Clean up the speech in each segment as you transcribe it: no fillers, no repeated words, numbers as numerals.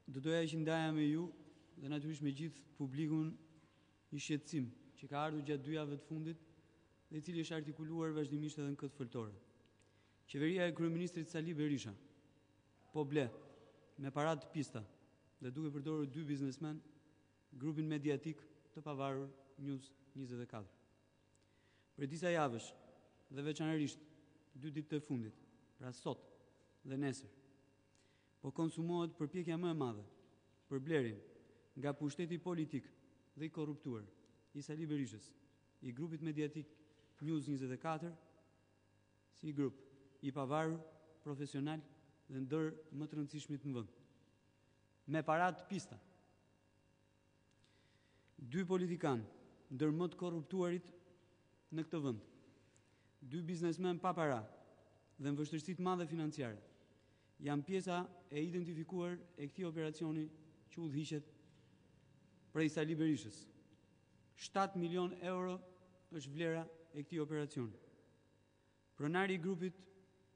do doja që ndaja me ju dhe natyrisht me gjithë publikun një shqetësim që ka ardhur gjatë 2 javëve të fundit dhe i cili është artikuluar vazhdimisht edhe në këtë fërtore. Qeveria e kryeministrit Sali Berisha po ble me parat të pista dhe duke përdorur 2 biznesmen grupin mediatik të pavarur News 24. Për disa javësh dhe veçanërisht 2 ditë të fundit, pra sot dhe nesër, po konsumohet përpjekja më e madhe për blerjen nga pushteti politik dhe i korruptuar i Sali Berishës, i grupit mediatik News 24, si i grup i pavarur, profesional dhe ndër më të rëndësishmit në vend. Me parat të pista. 2 politikanë ndër më të korruptuarit në këtë vend. 2 biznesmen pa para dhe në vështirësi të madhe financiare janë pjesa e identifikuar e këtij operacioni që udhëhiqet prej Sali Berishës. 7 milion euro është vlera e këtij operacioni. Pronari i grupit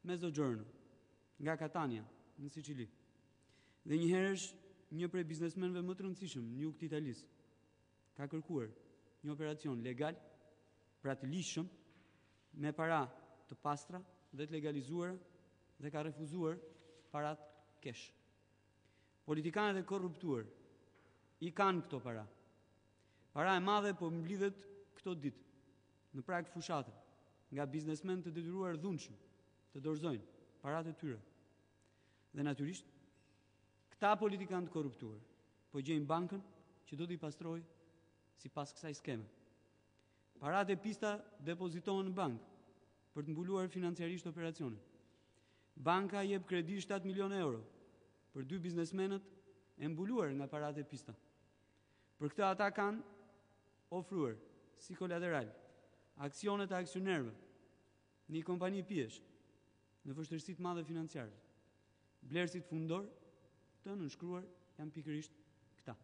Mezzogiorno nga Catania në Sicili dhe njëherësh një prej biznesmenëve më të rëndësishëm në jug të Italisë ka kërkuar një operacion legal, pra të lishëm, me para të pastra dhe të legalizuara dhe ka refuzuar parat kesh. Politikanët e korruptuar i kanë këto para. Para e madhe po mblidhet këto ditë në prag fushate nga biznesmen të detyruar dhunshëm të dorëzojnë parat e tyre. Dhe natyrisht, këta politikanë të korruptuar po gjejnë bankën që do t'i pastrojë sipas kësaj skeme. Parat e pista depozitohen në bankë për të mbuluar financiarisht operacionin. Banka jep kredi 7 milion euro për 2 biznesmenët e mbuluar nga parat e pista. Për këtë ata kanë ofruar si kolateral aksionet e aksionerëve në një kompani pjesh në vështirësi të madhe financiare. Blerësit fundor të nënshkruar janë pikërisht këta.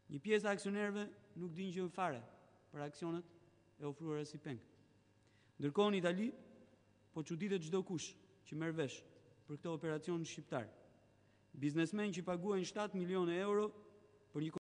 Një pjesë e aksionerëve nuk dinë gjë fare për aksionet e ofruara si peng. Ndërkohë në Itali po çuditet çdo kush që merr vesh për këtë operacion shqiptar. Biznesmen që paguajnë 7 milionë euro për një